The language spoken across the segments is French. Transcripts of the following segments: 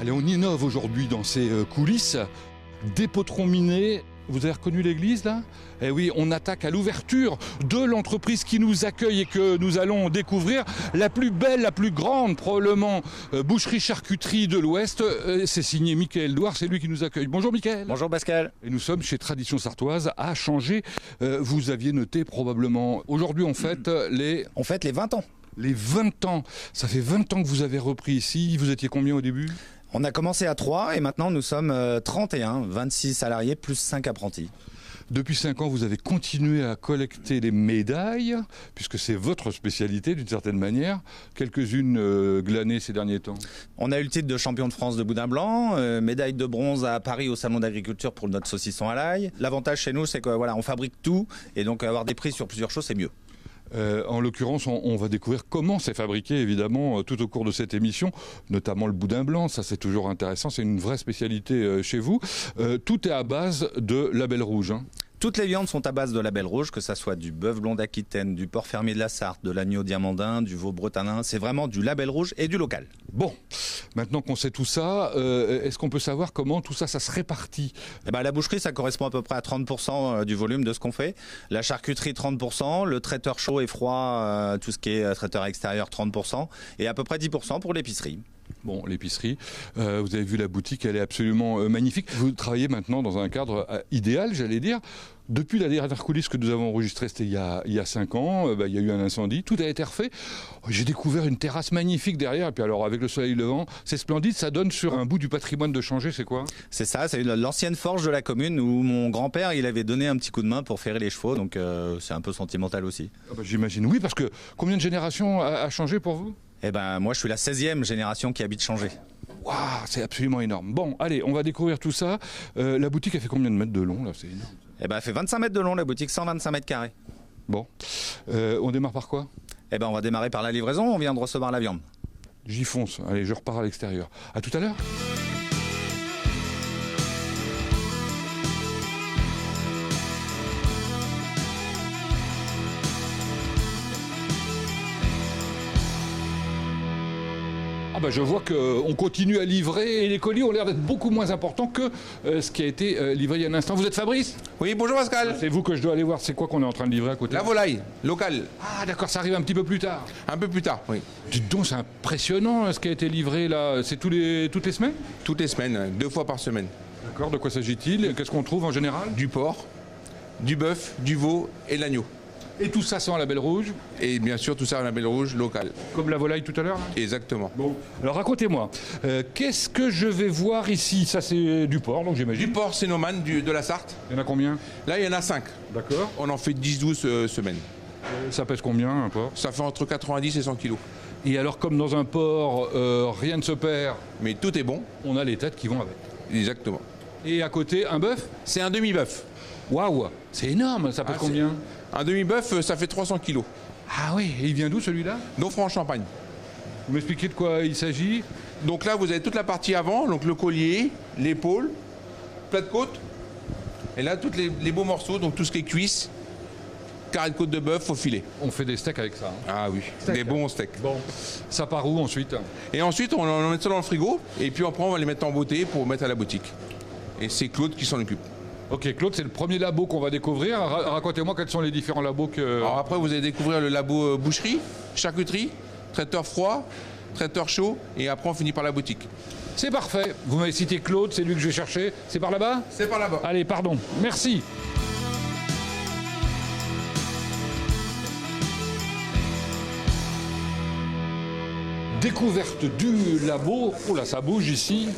Allez, on innove aujourd'hui dans ces coulisses. Des potrons minés. Vous avez reconnu l'église là? Eh oui, on attaque à l'ouverture de l'entreprise qui nous accueille et que nous allons découvrir. La plus belle, la plus grande probablement boucherie-charcuterie de l'Ouest. C'est signé Michael Douard, c'est lui qui nous accueille. Bonjour Michael. Bonjour Pascal. Et nous sommes chez Tradition Sartoise à Changé. Vous aviez noté probablement, aujourd'hui on fête les... On fête les 20 ans. Les 20 ans. Ça fait 20 ans que vous avez repris ici. Vous étiez combien au début? On a commencé à 3 et maintenant nous sommes 31, 26 salariés plus 5 apprentis. Depuis 5 ans, vous avez continué à collecter les médailles, puisque c'est votre spécialité d'une certaine manière. Quelques-unes glanées ces derniers temps. On a eu le titre de champion de France de boudin blanc, médaille de bronze à Paris au salon d'agriculture pour notre saucisson à l'ail. L'avantage chez nous, c'est que voilà, on fabrique tout et donc avoir des prix sur plusieurs choses, c'est mieux. En l'occurrence, on va découvrir comment c'est fabriqué, évidemment, tout au cours de cette émission, notamment le boudin blanc. Ça, c'est toujours intéressant. C'est une vraie spécialité chez vous. Tout est à base de label rouge. Hein. Toutes les viandes sont à base de label rouge, que ça soit du bœuf blond d'Aquitaine, du porc fermier de la Sarthe, de l'agneau diamandin, du veau bretanin. C'est vraiment du label rouge et du local. Bon, maintenant qu'on sait tout ça, est-ce qu'on peut savoir comment tout ça, ça se répartit? La boucherie, ça correspond à peu près à 30% du volume de ce qu'on fait. La charcuterie, 30%. Le traiteur chaud et froid, tout ce qui est traiteur extérieur, 30%. Et à peu près 10% pour l'épicerie. Bon, l'épicerie, vous avez vu la boutique, elle est absolument magnifique. Vous travaillez maintenant dans un cadre idéal, j'allais dire. Depuis la dernière coulisse que nous avons enregistrée, c'était il y a 5 ans, il y a eu un incendie, tout a été refait. J'ai découvert une terrasse magnifique derrière, et puis alors avec le soleil levant, c'est splendide, ça donne sur un bout du patrimoine de Changé, c'est quoi? C'est ça, c'est l'ancienne forge de la commune où mon grand-père, il avait donné un petit coup de main pour ferrer les chevaux, donc c'est un peu sentimental aussi. J'imagine, oui, parce que combien de générations a changé pour vous? Moi je suis la 16e génération qui habite Changé. Waouh, c'est absolument énorme. Bon, allez, on va découvrir tout ça. La boutique, elle fait combien de mètres de long là? C'est énorme. Elle fait 25 mètres de long la boutique, 125 mètres carrés. Bon, on démarre par quoi? On va démarrer par la livraison, on vient de recevoir la viande. J'y fonce, allez, je repars à l'extérieur. À tout à l'heure. Je vois qu'on continue à livrer et les colis ont l'air d'être beaucoup moins importants que ce qui a été livré il y a un instant. Vous êtes Fabrice? Oui, bonjour Pascal. C'est vous que je dois aller voir. C'est quoi qu'on est en train de livrer à côté? La volaille, locale. Ah d'accord, ça arrive un petit peu plus tard. Un peu plus tard, oui. Dites donc, c'est impressionnant ce qui a été livré là. C'est toutes les semaines? Toutes les semaines, 2 fois par semaine. D'accord, de quoi s'agit-il? Qu'est-ce qu'on trouve en général? Du porc, du bœuf, du veau et de l'agneau. Et tout ça, c'est en label rouge? Et bien sûr, tout ça en label rouge local. Comme la volaille tout à l'heure? Exactement. Bon, alors racontez-moi, qu'est-ce que je vais voir ici? Ça, c'est du porc, donc j'imagine. Du porc Sénomane de la Sarthe. Il y en a combien? Là, il y en a 5. D'accord. On en fait 10-12 semaines. Ça pèse combien, un porc? Ça fait entre 90 et 100 kilos. Et alors, comme dans un porc, rien ne se perd. Mais tout est bon. On a les têtes qui vont avec. Exactement. Et à côté, un bœuf? C'est un demi-bœuf. Waouh, c'est énorme, ça pèse combien? Un demi-bœuf, ça fait 300 kilos. Ah oui, et il vient d'où celui-là? Franche-Champagne. Vous m'expliquez de quoi il s'agit? Donc là, vous avez toute la partie avant, donc le collier, l'épaule, plat de côte. Et là, tous les beaux morceaux, donc tout ce qui est cuisse, carré de côte de bœuf au filet. On fait des steaks avec ça. Hein. Ah oui, des bons steaks. Bon, ça part où ensuite? Et ensuite, on met ça dans le frigo, et puis après, on va les mettre en beauté pour mettre à la boutique. Et c'est Claude qui s'en occupe. Ok, Claude, c'est le premier labo qu'on va découvrir. Racontez-moi quels sont les différents labos que... Alors après, vous allez découvrir le labo boucherie, charcuterie, traiteur froid, traiteur chaud, et après, on finit par la boutique. C'est parfait. Vous m'avez cité Claude, c'est lui que je vais chercher. C'est par là-bas? C'est par là-bas. Allez, pardon. Merci. Découverte du labo. Oh là, ça bouge ici.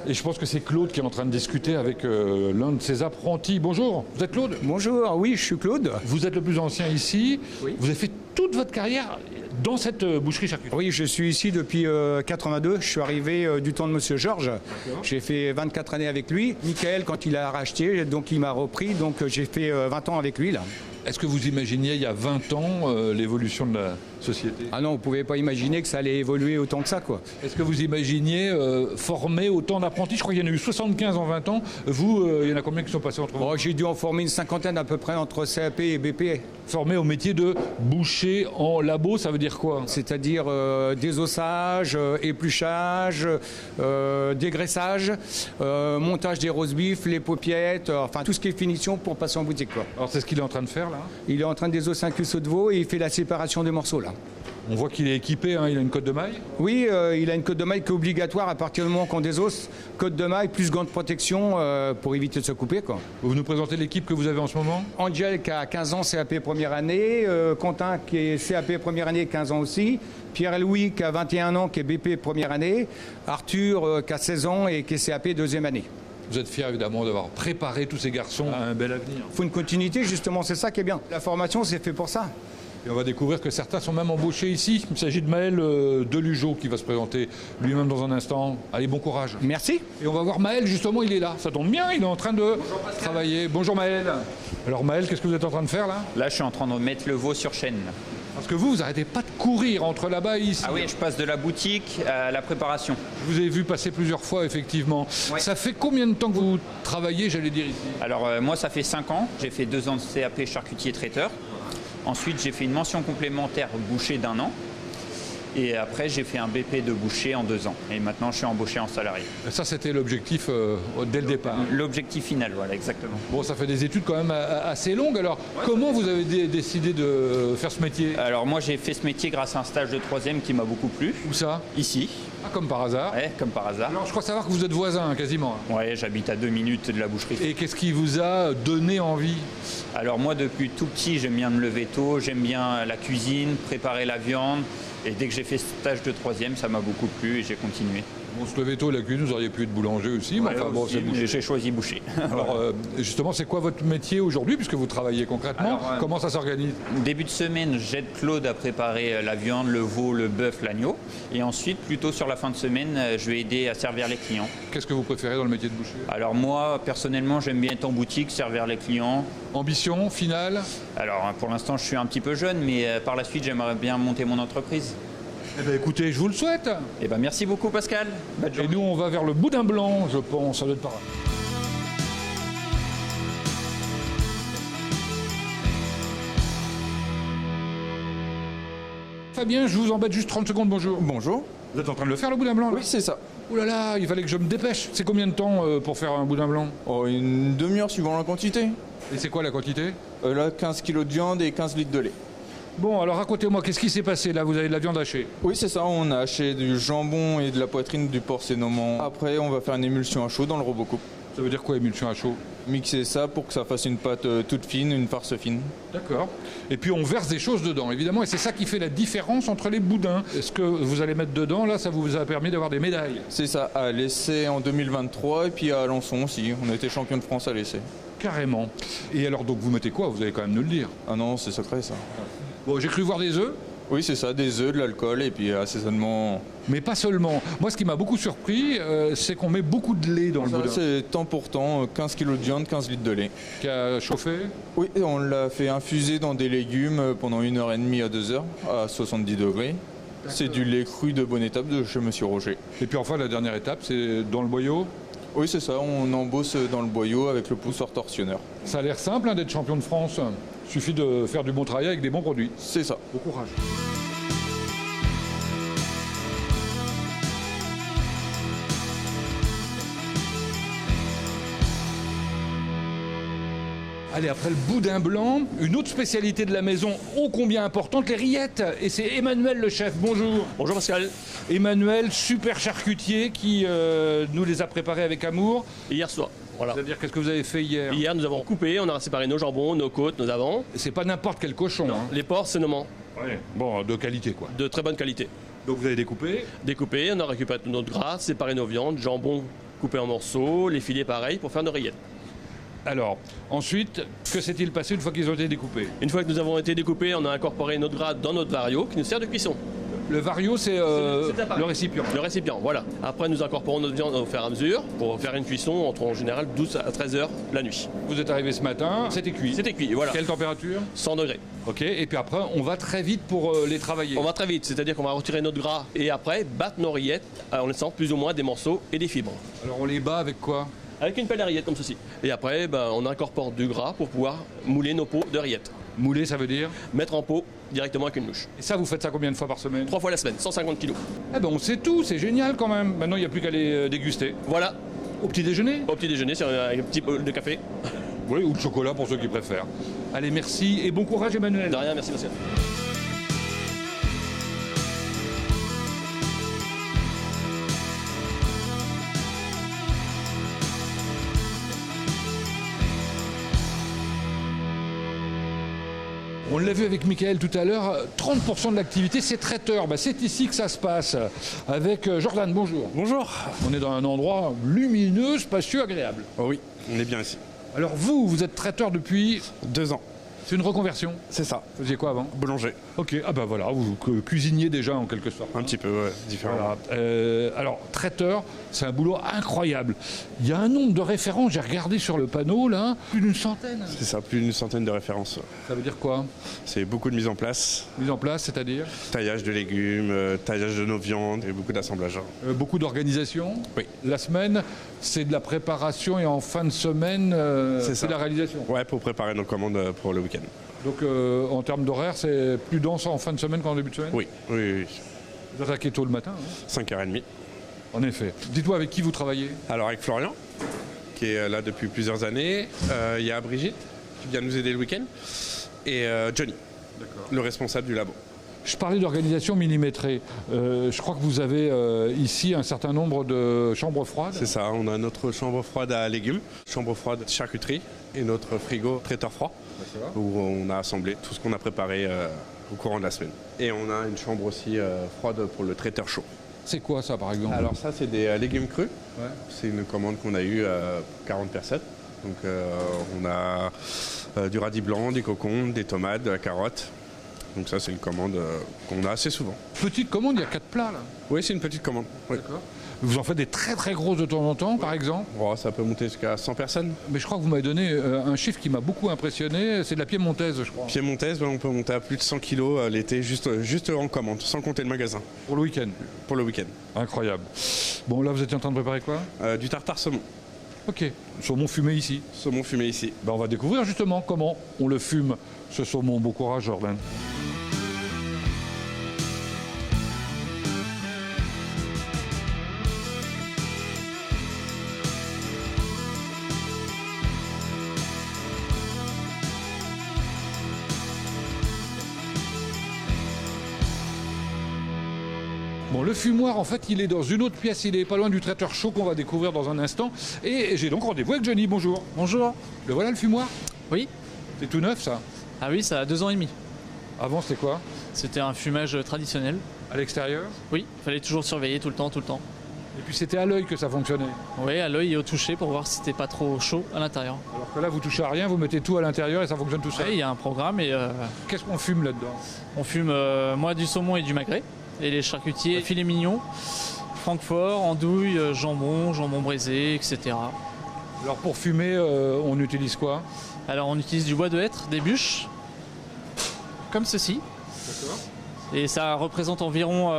Et je pense que c'est Claude qui est en train de discuter avec l'un de ses apprentis. Bonjour, vous êtes Claude? Bonjour, oui, je suis Claude. Vous êtes le plus ancien ici. Oui. Vous avez fait toute votre carrière dans cette boucherie charcuterie? Oui, je suis ici depuis 82. Je suis arrivé du temps de Monsieur Georges. J'ai fait 24 années avec lui. Michael, quand il a racheté, donc il m'a repris. Donc j'ai fait 20 ans avec lui là. Est-ce que vous imaginiez il y a 20 ans l'évolution de la société? Ah non, vous ne pouvez pas imaginer que ça allait évoluer autant que ça, quoi. Est-ce que vous imaginiez former autant d'apprentis? Je crois qu'il y en a eu 75 en 20 ans. Vous, il y en a combien qui sont passés entre vous? J'ai dû en former une cinquantaine à peu près entre CAP et BP. Formés au métier de boucher en labo, ça veut dire quoi? C'est-à-dire désossage, épluchage, dégraissage, montage des roast beef, les paupiettes, enfin tout ce qui est finition pour passer en boutique, quoi. Alors c'est ce qu'il est en train de faire là? Il est en train de désosser un cuisseau de veau et il fait la séparation des morceaux là. On voit qu'il est équipé, hein, il a une cotte de maille. Oui, il a une cotte de maille qui est obligatoire à partir du moment qu'on désosse. Cotte de maille plus gants de protection pour éviter de se couper, quoi. Vous nous présentez l'équipe que vous avez en ce moment? Angel qui a 15 ans, CAP première année. Quentin qui est CAP première année, 15 ans aussi. Pierre-Louis qui a 21 ans, qui est BP première année. Arthur qui a 16 ans et qui est CAP deuxième année. Vous êtes fiers évidemment d'avoir préparé tous ces garçons à un bel avenir. Il faut une continuité, justement, c'est ça qui est bien. La formation, c'est fait pour ça. Et on va découvrir que certains sont même embauchés ici. Il s'agit de Maël Delugeau qui va se présenter lui-même dans un instant. Allez, bon courage. Merci. Et on va voir Maël, justement, il est là. Ça tombe bien, il est en train de travailler. Bonjour Maël. Alors Maël, qu'est-ce que vous êtes en train de faire là? Là, je suis en train de mettre le veau sur chaîne. Parce que vous n'arrêtez pas de courir entre là-bas et ici. Ah oui, je passe de la boutique à la préparation. Je vous ai vu passer plusieurs fois, effectivement. Ouais. Ça fait combien de temps que vous travaillez, j'allais dire, ici? Alors moi, ça fait 5 ans. J'ai fait 2 ans de CAP charcutier traiteur. Ensuite, j'ai fait une mention complémentaire boucher d'1 an. Et après, j'ai fait un BP de boucher en 2 ans. Et maintenant, je suis embauché en salarié. Ça, c'était l'objectif dès le départ. L'objectif final, voilà, exactement. Bon, ça fait des études quand même assez longues. Alors, comment vous avez décidé de faire ce métier? Alors moi, j'ai fait ce métier grâce à un stage de 3e qui m'a beaucoup plu. Où ça? Ici. Ah, comme par hasard. Ouais, comme par hasard. Alors, je crois savoir que vous êtes voisins, quasiment. Ouais, j'habite à 2 minutes de la boucherie. Et qu'est-ce qui vous a donné envie? Alors moi, depuis tout petit, j'aime bien me lever tôt, j'aime bien la cuisine, préparer la viande. Et dès que j'ai fait ce stage de 3e, ça m'a beaucoup plu et j'ai continué. Bon, se lever tôt, la cuisine, vous auriez pu être boulanger aussi, mais Ouais, enfin bon, aussi, c'est boucher. mais j'ai choisi boucher. Alors, justement, c'est quoi votre métier aujourd'hui, puisque vous travaillez concrètement? Alors, Comment ça s'organise? Début de semaine, j'aide Claude à préparer la viande, le veau, le bœuf, l'agneau. Et ensuite, plutôt sur la fin de semaine, je vais aider à servir les clients. Qu'est-ce que vous préférez dans le métier de boucher? Alors moi, personnellement, j'aime bien être en boutique, servir les clients. Ambition finale? Alors pour l'instant, je suis un petit peu jeune, mais par la suite, j'aimerais bien monter mon entreprise. Eh bien, écoutez, je vous le souhaite. Eh ben, merci beaucoup, Pascal. Bonne Et journée. nous, on va vers le boudin blanc, je pense, ça doit être par là. Fabien, je vous embête juste 30 secondes, bonjour. Bonjour. Vous êtes en train de le faire, le boudin blanc là? Oui, c'est ça. Ouh là là, il fallait que je me dépêche. C'est combien de temps pour faire un boudin blanc? Oh, une demi-heure suivant la quantité. Et c'est quoi la quantité? Là, 15 kg de viande et 15 litres de lait. Bon, alors racontez-moi, qu'est-ce qui s'est passé là? Vous avez de la viande hachée? Oui, c'est ça. On a haché du jambon et de la poitrine du porc sénoman. Après, on va faire une émulsion à chaud dans le robot coupe. Ça veut dire quoi, émulsion à chaud? Mixer ça pour que ça fasse une pâte toute fine, une farce fine. D'accord. Et puis on verse des choses dedans, évidemment, et c'est ça qui fait la différence entre les boudins. Est-ce que vous allez mettre dedans, là, ça vous a permis d'avoir des médailles? C'est ça, à l'essai en 2023 et puis à Alençon aussi. On a été champion de France à l'essai. Carrément. Et alors, donc, vous mettez quoi? Vous allez quand même nous le dire. Ah non, c'est secret ça. Bon, j'ai cru voir des œufs, Oui, c'est ça, des œufs, de l'alcool et puis assaisonnement. mais pas seulement. Moi, ce qui m'a beaucoup surpris, c'est qu'on met beaucoup de lait dans le Ça, boudin. c'est temps pour temps, 15 kg de viande, 15 litres de lait. Qui a chauffé. Oui, on l'a fait infuser dans des légumes pendant 1h30 à 2h à 70 degrés. C'est du lait cru de bonne étape de chez Monsieur Roger. Et puis enfin, la dernière étape, c'est dans le boyau. Oui, c'est ça, on embosse dans le boyau avec le poussoir torsionneur. Ça a l'air simple hein, d'être champion de France. Il suffit de faire du bon travail avec des bons produits. C'est ça. Bon courage. Allez, après le boudin blanc, une autre spécialité de la maison ô combien importante, les rillettes. Et c'est Emmanuel le chef, bonjour. Bonjour Pascal. Emmanuel, super charcutier qui nous les a préparés avec amour. Hier soir, voilà. C'est-à-dire, qu'est-ce que vous avez fait hier? Hier, nous avons coupé, on a séparé nos jambons, nos côtes, nos avants. C'est pas n'importe quel cochon. Hein. Les porcs, c'est nommant, Ouais. Bon, de qualité quoi. de très bonne qualité. Donc vous avez découpé. Découpé, on a récupéré tout notre gras, séparé nos viandes, jambon coupé en morceaux, les filets pareil pour faire nos rillettes. Alors, ensuite, que s'est-il passé une fois qu'ils ont été découpés? Une fois que nous avons été découpés, on a incorporé notre gras dans notre vario qui nous sert de cuisson. Le vario, c'est le récipient. Le récipient, voilà. Après, nous incorporons notre viande au fur et à mesure pour faire une cuisson entre en général 12 à 13 heures la nuit. Vous êtes arrivé ce matin, c'était cuit. C'était cuit, voilà. Quelle température? 100 degrés. Ok, et puis après, on va très vite pour les travailler. On va très vite, c'est-à-dire qu'on va retirer notre gras et après battre nos rillettes en laissant plus ou moins des morceaux et des fibres. Alors on les bat avec quoi? Avec une pelle à rillettes comme ceci. Et après, on incorpore du gras pour pouvoir mouler nos pots de rillettes. Mouler, ça veut dire? Mettre en pot directement avec une louche. Et ça, vous faites ça combien de fois par semaine? 3 fois la semaine, 150 kilos. Eh ben on sait tout, c'est génial quand même. Maintenant, il n'y a plus qu'à les déguster. Voilà, Au petit déjeuner? au petit déjeuner, sur un petit bol de café. Oui, ou de chocolat pour ceux qui préfèrent. Allez, merci et bon courage Emmanuel. De rien, merci Pascal. On l'a vu avec Mickaël tout à l'heure, 30% de l'activité c'est traiteur. Bah, c'est ici que ça se passe. Avec Jordan, bonjour. Bonjour. On est dans un endroit lumineux, spacieux, agréable. Oh oui, on est bien ici. Alors vous êtes traiteur depuis... 2 ans, C'est une reconversion. c'est ça. Vous faisiez quoi avant? Boulanger. Ok, ah bah voilà, vous cuisiniez déjà en quelque sorte. Un petit peu, ouais, différemment. Voilà. Alors, traiteur, c'est un boulot incroyable. Il y a un nombre de références, j'ai regardé sur le panneau, là, plus d'une centaine. C'est ça, plus d'une centaine de références. Ça veut dire quoi? C'est beaucoup de mise en place, Mise en place, c'est-à-dire taillage de légumes, taillage de nos viandes et beaucoup d'assemblage. beaucoup d'organisation. Oui. La semaine, c'est de la préparation et en fin de semaine, C'est c'est ça. de la réalisation. Ouais, pour préparer nos commandes pour le week-end. Donc, en termes d'horaire, c'est plus dense en fin de semaine qu'en début de semaine? Oui, oui, oui. Vous attaquez tôt le matin, hein 5h30. En effet. Dites-moi avec qui vous travaillez? Alors avec Florian, qui est là depuis plusieurs années. Il y a Brigitte, qui vient nous aider le week-end. Et Johnny, le responsable du labo. Je parlais d'organisation millimétrée. Je crois que vous avez ici un certain nombre de chambres froides. C'est ça, on a notre chambre froide à légumes, chambre froide charcuterie et notre frigo traiteur froid, où on a assemblé tout ce qu'on a préparé au courant de la semaine. Et on a une chambre aussi froide pour le traiteur chaud. C'est quoi ça par exemple? Alors ça, c'est des légumes crus. Ouais. C'est une commande qu'on a eue 40 personnes. Donc on a du radis blanc, des concombres, des tomates, de la carotte. Donc ça, c'est une commande qu'on a assez souvent. Petite commande, il y a 4 plats là. Oui, c'est une petite commande. Oui. D'accord. Vous en faites des très très grosses de temps en temps, par exemple. Oh, ça peut monter jusqu'à 100 personnes. Mais je crois que vous m'avez donné un chiffre qui m'a beaucoup impressionné. C'est de la piémontaise, je crois. Piémontaise, on peut monter à plus de 100 kilos l'été, juste en commande, sans compter le magasin, Pour le week-end. pour le week-end. Incroyable. Bon, là, vous étiez en train de préparer quoi? Du tartare saumon. Ok. Saumon fumé ici. Saumon fumé ici. Ben, on va découvrir justement comment on le fume, ce saumon. Bon courage, Jordan. Bon, le fumoir, en fait, il est dans une autre pièce. Il est pas loin du traiteur chaud qu'on va découvrir dans un instant. Et j'ai donc rendez-vous avec Johnny. Bonjour. Bonjour. Le voilà, le fumoir? Oui. C'est tout neuf, ça? Ah oui, ça a 2 ans et demi. Avant, c'était quoi? C'était un fumage traditionnel. À l'extérieur? Oui, fallait toujours surveiller tout le temps, tout le temps. Et puis, c'était à l'œil que ça fonctionnait. Oui, à l'œil et au toucher pour voir si c'était pas trop chaud à l'intérieur. Alors que là, vous touchez à rien, vous mettez tout à l'intérieur et ça fonctionne tout seul. Oui, il y a un programme et Qu'est-ce qu'on fume là-dedans? on fume moi du saumon et du magret. Et les charcutiers, filet mignon, francfort, andouille, jambon, jambon braisé, etc. Alors, pour fumer, on utilise quoi? Alors on utilise du bois de hêtre, des bûches, comme ceci. D'accord. Et ça représente environ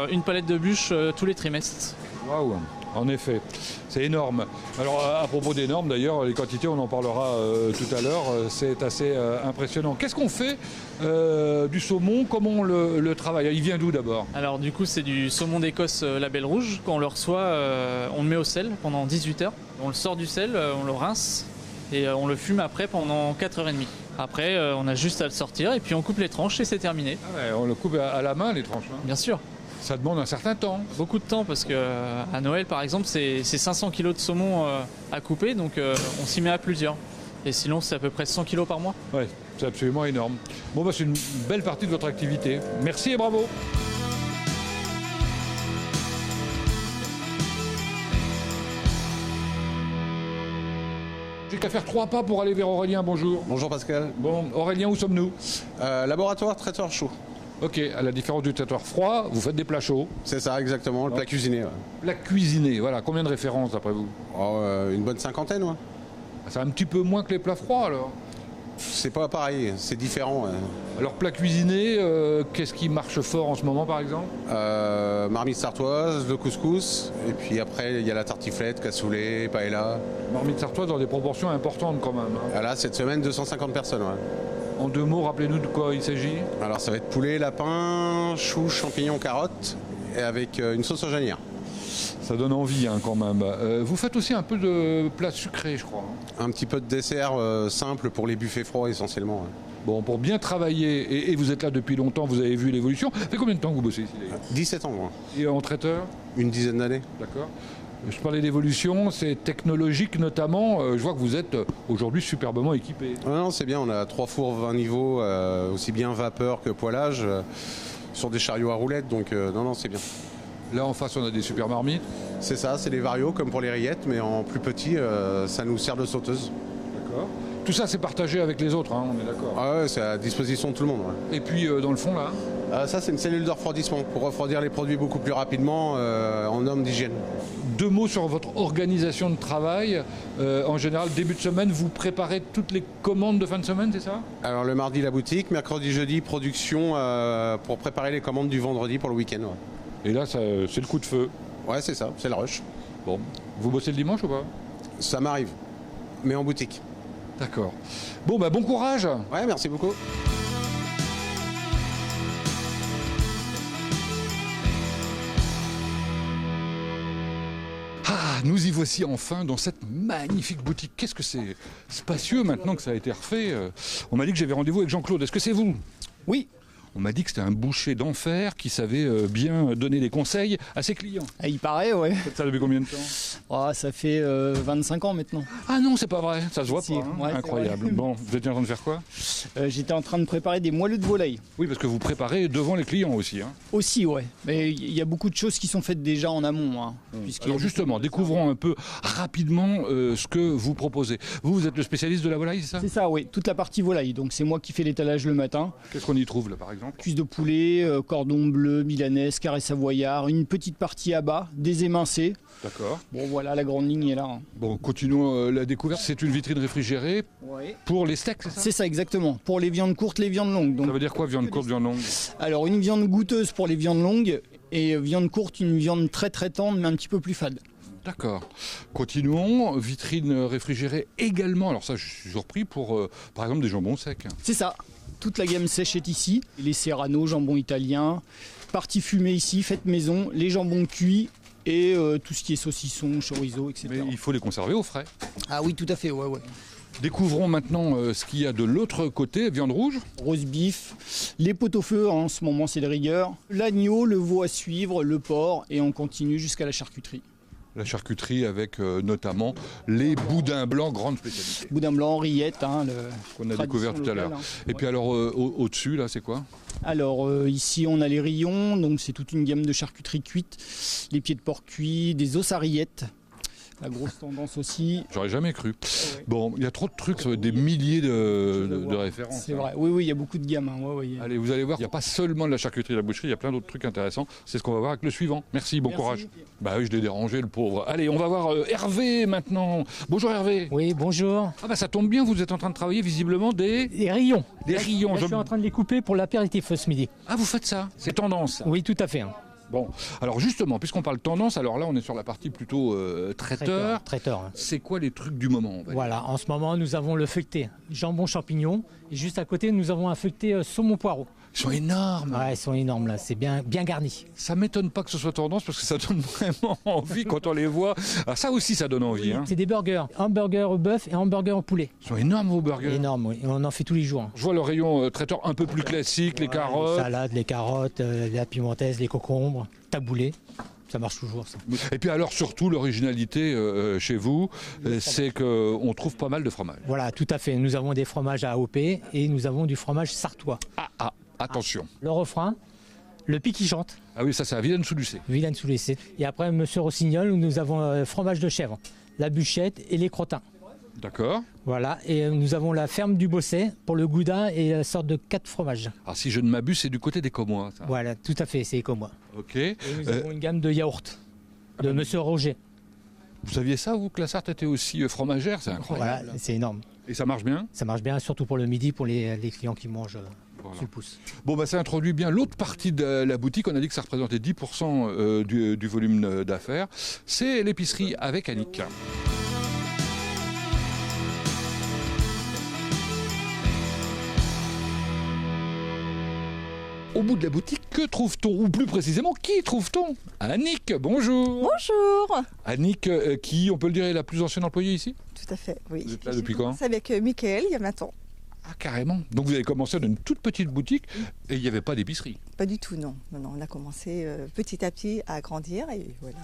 une palette de bûches tous les trimestres. Waouh, en effet, c'est énorme. Alors à propos d'énorme d'ailleurs, les quantités on en parlera tout à l'heure, c'est assez impressionnant. Qu'est-ce qu'on fait du saumon? Comment on le travaille? Il vient d'où d'abord? Alors du coup c'est du saumon d'Écosse label rouge. Quand on le reçoit, on le met au sel pendant 18 heures. On le sort du sel, on le rince et on le fume après pendant 4h30. Après on a juste à le sortir et puis on coupe les tranches et c'est terminé. Ah ouais, on le coupe à la main les tranches, hein. Bien sûr. Ça demande un certain temps. Beaucoup de temps parce que à Noël par exemple c'est 500 kg de saumon à couper donc on s'y met à plusieurs. Et sinon c'est à peu près 100 kg par mois. Ouais, c'est absolument énorme. Bon bah c'est une belle partie de votre activité. Merci et bravo. J'ai qu'à faire 3 pas pour aller vers Aurélien, bonjour. Bonjour Pascal. Bon, Aurélien, où sommes-nous? Laboratoire traiteur chaud. Ok, à la différence du traiteur froid, vous faites des plats chauds. C'est ça, exactement, le plat cuisiné. Ouais. Plat cuisiné, voilà. Combien de références d'après vous? Une bonne cinquantaine, ouais. C'est un petit peu moins que les plats froids alors. C'est pas pareil, c'est différent. Ouais. Alors plat cuisiné, qu'est-ce qui marche fort en ce moment par exemple? Marmite sartoise, le couscous, et puis après il y a la tartiflette, cassoulet, paella. Marmite sartoise dans des proportions importantes quand même. Hein. Ah là, cette semaine, 250 personnes. Ouais. En 2 mots, rappelez-nous de quoi il s'agit. Alors ça va être poulet, lapin, choux, champignons, carottes, et avec une sauce au genièvre. Ça donne envie hein, quand même. Vous faites aussi un peu de plats sucrés, je crois. Un petit peu de dessert simple pour les buffets froids essentiellement. Ouais. Bon, pour bien travailler, et vous êtes là depuis longtemps, vous avez vu l'évolution. Ça fait combien de temps que vous bossez ici d'ailleurs? 17 ans, moi. Et en traiteur? Une dizaine d'années. D'accord. Je parlais d'évolution, c'est technologique notamment. Je vois que vous êtes aujourd'hui superbement équipé. Non, c'est bien, on a 3 fours 20 niveaux, aussi bien vapeur que poêlage, sur des chariots à roulettes, donc non, c'est bien. Là en face on a des super marmites. C'est ça, c'est les varios comme pour les rillettes, mais en plus petit, ça nous sert de sauteuse. D'accord. Tout ça c'est partagé avec les autres, hein, on est d'accord. Ah ouais, c'est à disposition de tout le monde. Ouais. Et puis dans le fond là ça c'est une cellule de refroidissement pour refroidir les produits beaucoup plus rapidement en normes d'hygiène. 2 mots sur votre organisation de travail. En général, début de semaine, vous préparez toutes les commandes de fin de semaine, c'est ça? Alors le mardi la boutique, mercredi, jeudi production pour préparer les commandes du vendredi pour le week-end. Ouais. Et là, c'est le coup de feu. Ouais, c'est ça, c'est le rush. Bon, vous bossez le dimanche ou pas? Ça m'arrive, mais en boutique. D'accord. Bon, bon courage. Ouais, merci beaucoup. Ah, nous y voici enfin dans cette magnifique boutique. Qu'est-ce que c'est spacieux maintenant que ça a été refait. On m'a dit que j'avais rendez-vous avec Jean-Claude. Est-ce que c'est vous? Oui. On m'a dit que c'était un boucher d'enfer qui savait bien donner des conseils à ses clients. Ah, il paraît, ouais. Vous faites ça depuis combien de temps? Ça fait 25 ans maintenant. Ah non, c'est pas vrai, ça se voit Si, pas. Hein. ouais, incroyable. Bon, vous étiez en train de faire quoi? J'étais en train de préparer des moelleux de volaille. Oui, parce que vous préparez devant les clients aussi. Hein. Aussi, ouais. Mais il y a beaucoup de choses qui sont faites déjà en amont. Hein, Alors justement, découvrons un peu rapidement ce que vous proposez. Vous êtes le spécialiste de la volaille, c'est ça? C'est ça, oui. Toute la partie volaille. Donc c'est moi qui fais l'étalage le matin. Qu'est-ce qu'on y trouve là, par exemple? Cuisse de poulet, cordon bleu, milanaise, carré savoyard, une petite partie à bas, des émincés. D'accord. Bon, voilà, la grande ligne est là. Hein. Bon, continuons la découverte. C'est une vitrine réfrigérée pour les steaks, c'est ça? C'est ça, exactement. Pour les viandes courtes, les viandes longues. Donc, ça veut dire quoi, viande courte, viande longue? Alors, une viande goûteuse pour les viandes longues et viande courte, une viande très très tendre, mais un petit peu plus fade. D'accord. Continuons. Vitrine réfrigérée également. Alors ça, je suis surpris pour, par exemple, des jambons secs. C'est ça. Toute la gamme sèche est ici. Les serrano, jambon italien, partie fumée ici, faite maison, les jambons cuits et tout ce qui est saucisson, chorizo, etc. Mais il faut les conserver au frais. Ah oui, tout à fait, ouais. Découvrons maintenant ce qu'il y a de l'autre côté, viande rouge. Rose beef, les pot-au-feu, en ce moment c'est le rigueur, l'agneau, le veau à suivre, le porc et on continue jusqu'à la charcuterie. La charcuterie avec notamment les boudins blancs, grande spécialité. Boudin blanc, rillettes, qu'on a découvert tout à l'heure. Et puis alors au-dessus, là, c'est quoi? Alors ici on a les rillons, donc c'est toute une gamme de charcuterie cuite, les pieds de porc cuits, des os à rillettes. La grosse tendance aussi. J'aurais jamais cru. Bon, il y a trop de trucs, des milliers de références. C'est vrai, oui, il y a beaucoup de gamins. Allez, vous allez voir, il n'y a pas seulement de la charcuterie et de la boucherie, il y a plein d'autres trucs intéressants. C'est ce qu'on va voir avec le suivant. Merci, bon courage. Bah oui, je l'ai dérangé, le pauvre. Allez, on va voir Hervé maintenant. Bonjour Hervé. Oui, bonjour. Ah bah ça tombe bien, vous êtes en train de travailler visiblement des rillons. Des rillons. Là, je suis en train de les couper pour l'apéritif ce midi. Ah, vous faites ça? C'est tendance ça. Oui, tout à fait. Bon, alors justement, puisqu'on parle tendance, alors là on est sur la partie plutôt traiteur. Traiteur. C'est quoi les trucs du moment? Voilà, en ce moment nous avons le feuilleté jambon champignon et juste à côté nous avons un feuilleté saumon poireau. Ils sont énormes. Ouais, ils sont énormes là, c'est bien garni. Ça m'étonne pas que ce soit tendance parce que ça donne vraiment envie quand on les voit. Ah, ça aussi ça donne envie. Hein. C'est des burgers, hamburger au bœuf et hamburger au poulet. Ils sont énormes vos burgers. Énormes, oui, on en fait tous les jours. Je vois le rayon traiteur un peu plus classique, les carottes. Les salades, les carottes, la pimentesse, les concombres, taboulé. Ça marche toujours, ça. Et puis alors, surtout, l'originalité chez vous, c'est qu'on trouve pas mal de fromages. Voilà, tout à fait. Nous avons des fromages à AOP et nous avons du fromage sartois. Attention. Le refrain, le pic qui chante. Ah oui, ça c'est à Vilaine-sous-Lucé. Vilaine-sous-Lucé. Et après, Monsieur Rossignol, où nous avons fromage de chèvre, la bûchette et les crottins. D'accord. Voilà, et nous avons la ferme du Bosset pour le Gouda et la sorte de 4 fromages. Alors si je ne m'abuse, c'est du côté des Commois, ça. Voilà, tout à fait, c'est Écomois. Ok. Et nous avons une gamme de yaourts de Monsieur Roger. Vous saviez ça, vous, que la Sarthe était aussi fromagère? C'est incroyable. Voilà, c'est énorme. Et ça marche bien? Ça marche bien, surtout pour le midi, pour les clients qui mangent sur le pouce. Bon, bah, ça introduit bien l'autre partie de la boutique. On a dit que ça représentait 10% du volume d'affaires. C'est l'épicerie avec Annick. Au bout de la boutique, que trouve-t-on? Ou plus précisément, qui trouve-t-on? Annick, bonjour. Bonjour. Annick, qui, on peut le dire, est la plus ancienne employée ici? Tout à fait, oui. Vous êtes là depuis quand? C'est avec Mickaël, il y a 20 ans. Ah, carrément. Donc vous avez commencé dans une toute petite boutique et il n'y avait pas d'épicerie? Pas du tout, non. Non, on a commencé petit à petit à grandir et voilà.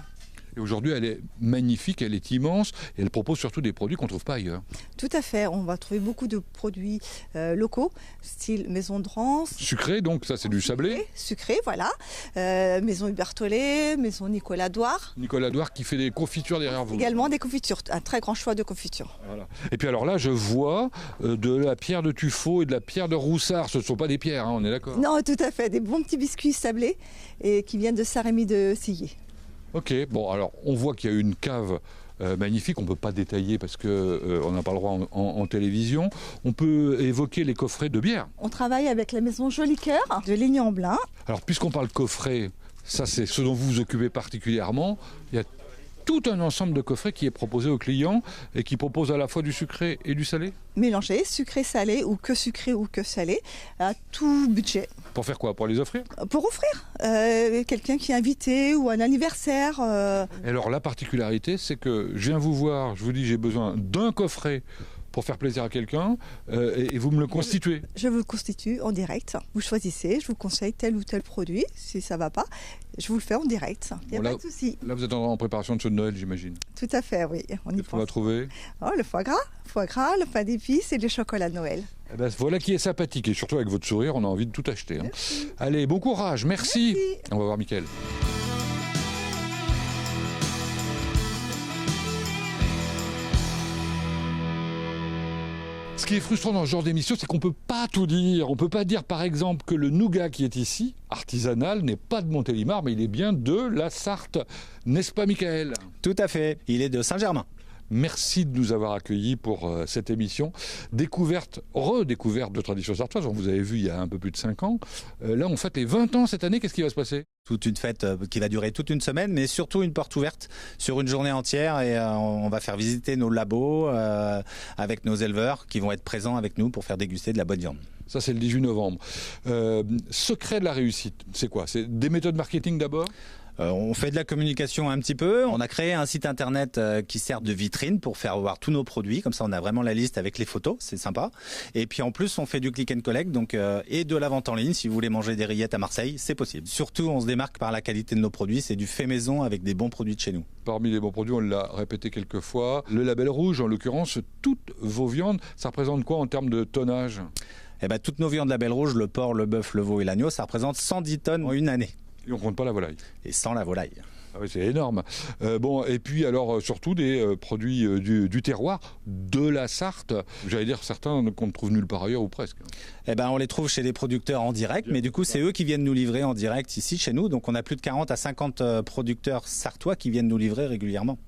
Et aujourd'hui, elle est magnifique, elle est immense et elle propose surtout des produits qu'on ne trouve pas ailleurs. Tout à fait. On va trouver beaucoup de produits locaux, style Maison de Rance. Sucré, donc ça c'est du sablé. Sucré, voilà. Maison Hubertolet, Maison Nicolas Douard. Nicolas Douard qui fait des confitures derrière vous. Également des confitures, un très grand choix de confitures. Voilà. Et puis alors là, je vois de la pierre de tuffeau et de la pierre de roussard. Ce ne sont pas des pierres, hein, on est d'accord? Non, tout à fait. Des bons petits biscuits sablés et qui viennent de Saint-Rémy de Sillé. Ok, bon alors on voit qu'il y a une cave magnifique, on ne peut pas détailler parce qu'on n'a pas le droit en télévision. On peut évoquer les coffrets de bière. On travaille avec la maison Joli Cœur de Ligny-en-Blain. Alors puisqu'on parle coffret, ça c'est ce dont vous vous occupez particulièrement, il y a tout un ensemble de coffrets qui est proposé aux clients et qui propose à la fois du sucré et du salé? Mélangé, sucré-salé ou que salé, à tout budget. Pour faire quoi? Pour les offrir? Pour offrir. Quelqu'un qui est invité ou un anniversaire. Et alors la particularité, c'est que je viens vous voir, je vous dis j'ai besoin d'un coffret pour faire plaisir à quelqu'un et vous me le constituez. Je vous le constitue en direct. Vous choisissez, je vous conseille tel ou tel produit. Si ça ne va pas, je vous le fais en direct. Il n'y a pas de souci. Là, vous êtes en préparation de ceux de Noël, j'imagine. Tout à fait, oui. On y pense. On va trouver le foie gras, le pain d'épices et le chocolat de Noël. Eh ben, voilà qui est sympathique et surtout avec votre sourire, on a envie de tout acheter. Hein. Allez, bon courage, merci. On va voir Mickaël. Ce qui est frustrant dans ce genre d'émission, c'est qu'on ne peut pas tout dire. On ne peut pas dire, par exemple, que le nougat qui est ici, artisanal, n'est pas de Montélimar, mais il est bien de la Sarthe. N'est-ce pas, Mickaël? Tout à fait. Il est de Saint-Germain. Merci de nous avoir accueillis pour cette émission. Découverte, redécouverte de tradition sartoise. On vous avait vu il y a un peu plus de 5 ans. Là, on fête les 20 ans cette année. Qu'est-ce qui va se passer? Toute une fête qui va durer toute une semaine, mais surtout une porte ouverte sur une journée entière. Et on va faire visiter nos labos avec nos éleveurs qui vont être présents avec nous pour faire déguster de la bonne viande. Ça, c'est le 18 novembre. Secret de la réussite, c'est quoi? C'est des méthodes marketing d'abord? On fait de la communication un petit peu. On a créé un site internet qui sert de vitrine pour faire voir tous nos produits. Comme ça, on a vraiment la liste avec les photos. C'est sympa. Et puis en plus, on fait du click and collect donc, et de la vente en ligne. Si vous voulez manger des rillettes à Marseille, c'est possible. Surtout, on se démarque par la qualité de nos produits. C'est du fait maison avec des bons produits de chez nous. Parmi les bons produits, on l'a répété quelques fois, le label rouge, en l'occurrence, toutes vos viandes, ça représente quoi en termes de tonnage? Eh ben, toutes nos viandes label rouge, le porc, le bœuf, le veau et l'agneau, ça représente 110 tonnes en une année. Et on ne compte pas la volaille. Et sans la volaille. Ah oui, c'est énorme. Bon, et puis alors surtout des produits du terroir, de la Sarthe. J'allais dire certains qu'on ne trouve nulle part ailleurs ou presque. Eh ben, on les trouve chez des producteurs en direct, mais du coup c'est eux qui viennent nous livrer en direct ici chez nous. Donc on a plus de 40 à 50 producteurs sartois qui viennent nous livrer régulièrement.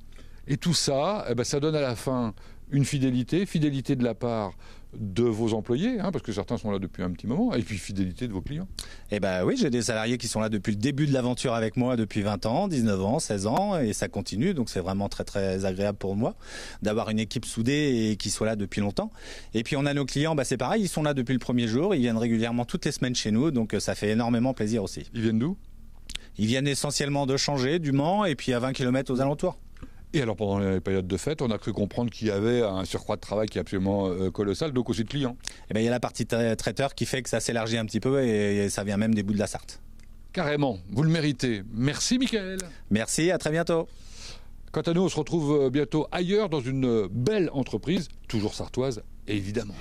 Et tout ça, eh ben, ça donne à la fin une fidélité de la part de vos employés, hein, parce que certains sont là depuis un petit moment, et puis fidélité de vos clients. Eh ben oui, j'ai des salariés qui sont là depuis le début de l'aventure avec moi, depuis 20 ans, 19 ans, 16 ans, et ça continue, donc c'est vraiment très très agréable pour moi d'avoir une équipe soudée et qui soit là depuis longtemps. Et puis on a nos clients, c'est pareil, ils sont là depuis le premier jour, ils viennent régulièrement toutes les semaines chez nous, donc ça fait énormément plaisir aussi. Ils viennent d'où? Ils viennent essentiellement de Changé, du Mans, et puis à 20 km aux alentours. Et alors pendant les périodes de fête, on a cru comprendre qu'il y avait un surcroît de travail qui est absolument colossal, donc aussi de clients. Eh ben, il y a la partie traiteur qui fait que ça s'élargit un petit peu et ça vient même des bouts de la Sarthe. Carrément, vous le méritez. Merci Mickaël. Merci, à très bientôt. Quant à nous, on se retrouve bientôt ailleurs dans une belle entreprise, toujours sartoise, évidemment.